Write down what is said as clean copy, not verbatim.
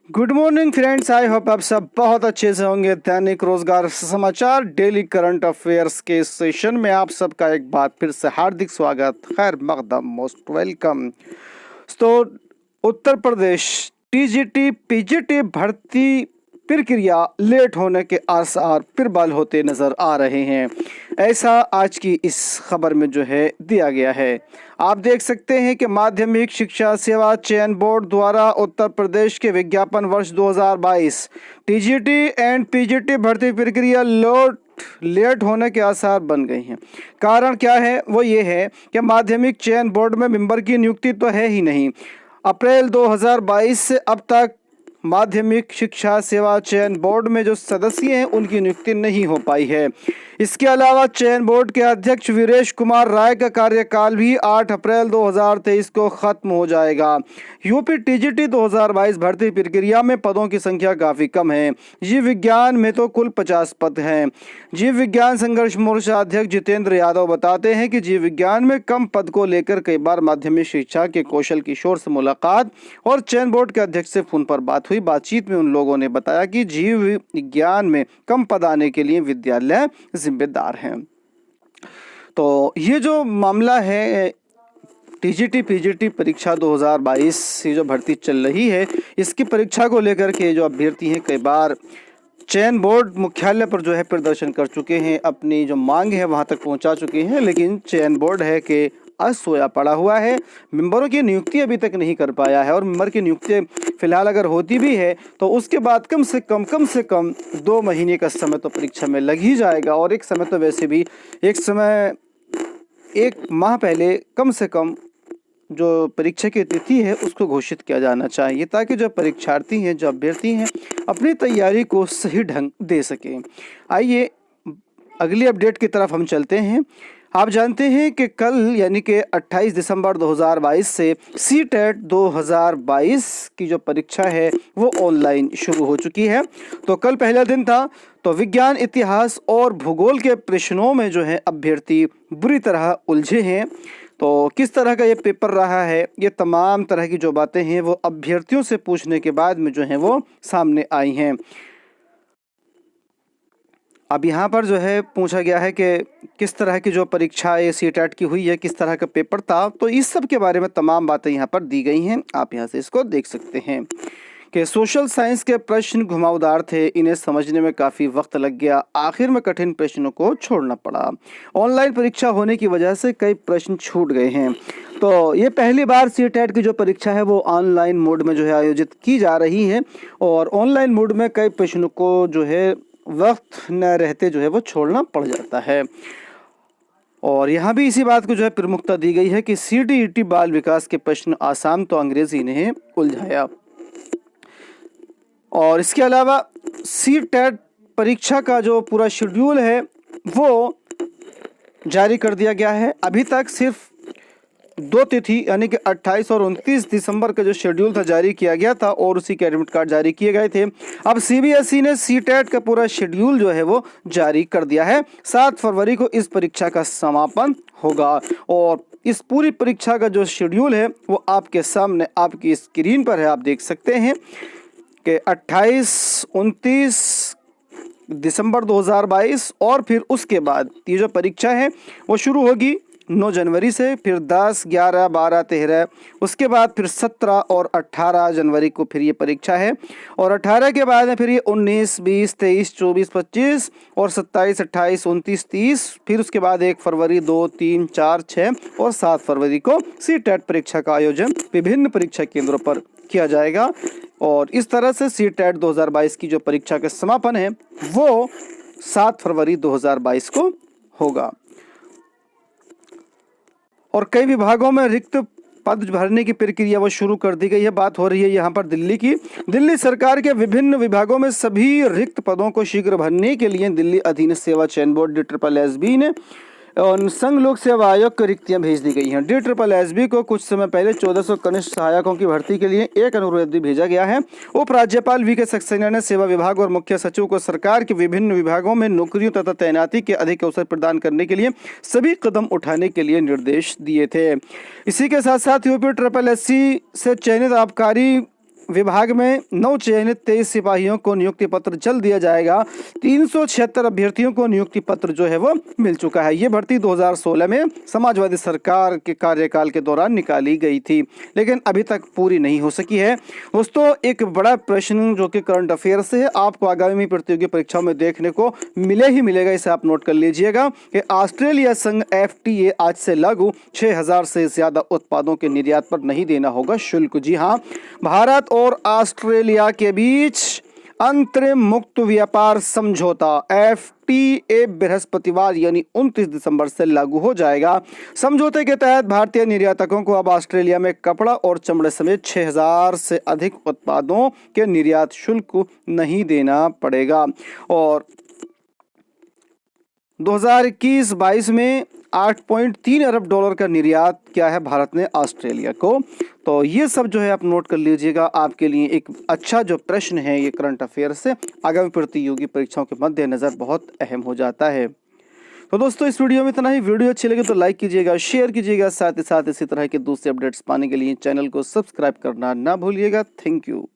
Good morning friends, I hope आप सब बहुत अच्छे से होंगे। दैनिक रोजगार समाचार डेली करंट अफेयर्स के सेशन में आप सबका एक बार फिर से हार्दिक स्वागत, खैर मकदम, मोस्ट वेलकम। तो उत्तर प्रदेश टीजीटी पीजीटी भर्ती प्रक्रिया लेट होने के आसार फिर बल होते नजर आ रहे हैं, ऐसा आज की इस खबर में जो है दिया गया है। आप देख सकते हैं कि माध्यमिक शिक्षा सेवा चयन बोर्ड द्वारा उत्तर प्रदेश के विज्ञापन वर्ष 2022 टीजीटी एंड पीजीटी भर्ती प्रक्रिया लेट होने के आसार बन गए हैं। कारण क्या है? वो ये है कि माध्यमिक चयन बोर्ड में मेंबर की नियुक्ति तो है ही नहीं। अप्रैल 2022 से अब तक माध्यमिक शिक्षा सेवा चयन बोर्ड में जो सदस्य हैं उनकी नियुक्ति नहीं हो पाई है। इसके अलावा चयन बोर्ड के अध्यक्ष वीरेश कुमार राय का कार्यकाल भी 8 अप्रैल 2023 को खत्म हो जाएगा। यूपी टीजीटी 2022 भर्ती प्रक्रिया में पदों की संख्या काफी कम है। जीव विज्ञान में तो कुल 50 पद हैं। जीव विज्ञान संघर्ष मोर्चा अध्यक्ष जितेंद्र यादव बताते हैं कि जीव विज्ञान में कम पद को लेकर कई बार माध्यमिक शिक्षा के कौशल किशोर से मुलाकात और चयन बोर्ड के अध्यक्ष से फोन पर बात हुई। बातचीत में उन लोगों ने बताया कि जीव विज्ञान में कम पद आने के लिए विद्यालय जिम्मेदार हैं। तो ये जो मामला है टीजीटी पीजीटी परीक्षा 2022 की जो भर्ती चल रही है, इसकी परीक्षा को लेकर के जो अभ्यर्थी हैं कई बार चयन बोर्ड मुख्यालय पर जो है प्रदर्शन कर चुके हैं, अपनी जो मांग है वहां तक पहुंचा चुके हैं, लेकिन चयन बोर्ड है कि असोया पड़ा हुआ है। मेंबरों की नियुक्ति अभी तक नहीं कर पाया है और मेंबर की नियुक्ति फिलहाल अगर होती भी है तो उसके बाद कम से कम 2 महीने का समय तो परीक्षा में लग ही जाएगा। और एक समय तो वैसे भी एक माह पहले कम से कम जो परीक्षा की तिथि है उसको घोषित किया जाना चाहिए, ताकि जो परीक्षार्थी हैं, जो अभ्यर्थी हैं, अपनी तैयारी को सही ढंग दे सकें। आइए अगली अपडेट की तरफ हम चलते हैं। आप जानते हैं कि कल यानी कि 28 दिसंबर 2022 से सीटेट 2022 की जो परीक्षा है वो ऑनलाइन शुरू हो चुकी है। तो कल पहला दिन था। तो विज्ञान, इतिहास और भूगोल के प्रश्नों में जो है अभ्यर्थी बुरी तरह उलझे हैं। तो किस तरह का ये पेपर रहा है, ये तमाम तरह की जो बातें हैं वो अभ्यर्थियों से पूछने के बाद में जो है वो सामने आई हैं। अब यहाँ पर जो है पूछा गया है कि किस तरह की जो परीक्षा ये सीटेट की हुई है, किस तरह का पेपर था, तो इस सब के बारे में तमाम बातें यहाँ पर दी गई हैं। आप यहाँ से इसको देख सकते हैं कि सोशल साइंस के प्रश्न घुमावदार थे, इन्हें समझने में काफ़ी वक्त लग गया, आखिर में कठिन प्रश्नों को छोड़ना पड़ा। ऑनलाइन परीक्षा होने की वजह से कई प्रश्न छूट गए हैं। तो ये पहली बार सीटेट की जो परीक्षा है वो ऑनलाइन मोड में जो है आयोजित की जा रही है और ऑनलाइन मोड में कई प्रश्नों को जो है वक्त न रहते जो है वो छोड़ना पड़ जाता है। और यहाँ भी इसी बात को जो है प्रमुखता दी गई है कि सीटीईटी बाल विकास के प्रश्न आसान तो अंग्रेजी ने उलझाया। और इसके अलावा सीटेट परीक्षा का जो पूरा शेड्यूल है वो जारी कर दिया गया है। अभी तक सिर्फ 2 तिथि यानी कि 28 और 29 दिसंबर का जो शेड्यूल था जारी किया गया था और उसी के एडमिट कार्ड जारी किए गए थे। अब सीबीएसई ने सीटेट का पूरा शेड्यूल जो है वो जारी कर दिया है। 7 फरवरी को इस परीक्षा का समापन होगा और इस पूरी परीक्षा का जो शेड्यूल है वो आपके सामने आपकी स्क्रीन पर है। आप देख सकते हैं कि 28-29 दिसंबर 2022 और फिर उसके बाद ये जो परीक्षा है वो शुरू होगी 9 जनवरी से, फिर 10, 11, 12, 13, उसके बाद फिर 17 और 18 जनवरी को फिर ये परीक्षा है। और 18 के बाद में फिर ये 19, 20, 23, 24, 25 और 27, 28, 29, 30, फिर उसके बाद 1 फरवरी, 2, 3, 4, 6 और 7 फरवरी को सीटेट परीक्षा का आयोजन विभिन्न परीक्षा केंद्रों पर किया जाएगा। और इस तरह से सीटेट 2022 की जो परीक्षा का समापन है वो 7 फरवरी 2022 को होगा। और कई विभागों में रिक्त पद भरने की प्रक्रिया वो शुरू कर दी गई है। बात हो रही है यहाँ पर दिल्ली की। दिल्ली सरकार के विभिन्न विभागों में सभी रिक्त पदों को शीघ्र भरने के लिए दिल्ली अधीनस्थ सेवा चयन बोर्ड DSSB ने और संघ लोक सेवा आयोग को रिक्तियां भेज दी गई हैं। DSSB को कुछ समय पहले 1400 कनिष्ठ सहायकों की भर्ती के लिए एक अनुरोध भी भेजा गया है। उपराज्यपाल VK सक्सेना ने सेवा विभाग और मुख्य सचिव को सरकार के विभिन्न विभागों में नौकरियों तथा तैनाती के अधिक अवसर प्रदान करने के लिए सभी कदम उठाने के लिए निर्देश दिए थे। इसी के साथ साथ UPSSC से चयनित आबकारी विभाग में नवचयनित 23 सिपाहियों को नियुक्ति पत्र जल्द दिया जाएगा। 376 अभ्यर्थियों को नियुक्ति पत्र जो है वो मिल चुका है। ये भर्ती 2016 में समाजवादी सरकार के कार्यकाल के दौरान निकाली गई थी, लेकिन अभी तक पूरी नहीं हो सकी है। दोस्तों, एक बड़ा प्रश्न जो कि करंट अफेयर से है, आपको आगामी प्रतियोगी परीक्षाओं में देखने को मिलेगा। इसे आप नोट कर लीजिएगा कि ऑस्ट्रेलिया संघ FTA आज से लागू, 6000 से ज्यादा उत्पादों के निर्यात पर नहीं देना होगा शुल्क। जी हाँ, भारत और ऑस्ट्रेलिया के बीच अंतरिम मुक्त व्यापार समझौता FTA बृहस्पतिवार यानी 29 दिसंबर से लागू हो जाएगा। समझौते के तहत भारतीय निर्यातकों को अब ऑस्ट्रेलिया में कपड़ा और चमड़े समेत 6000 से अधिक उत्पादों के निर्यात शुल्क नहीं देना पड़ेगा। और 2021-22 में 8.3 अरब डॉलर का निर्यात किया है भारत ने ऑस्ट्रेलिया को। तो ये सब जो है आप नोट कर लीजिएगा। आपके लिए एक अच्छा जो प्रश्न है ये करंट अफेयर से आगामी प्रतियोगी परीक्षाओं के मद्देनजर बहुत अहम हो जाता है। तो दोस्तों, इस वीडियो में इतना ही। वीडियो अच्छी लगे तो लाइक कीजिएगा, शेयर कीजिएगा, साथ ही साथ इसी तरह के दूसरे अपडेट्स पाने के लिए चैनल को सब्सक्राइब करना ना भूलिएगा। Thank you.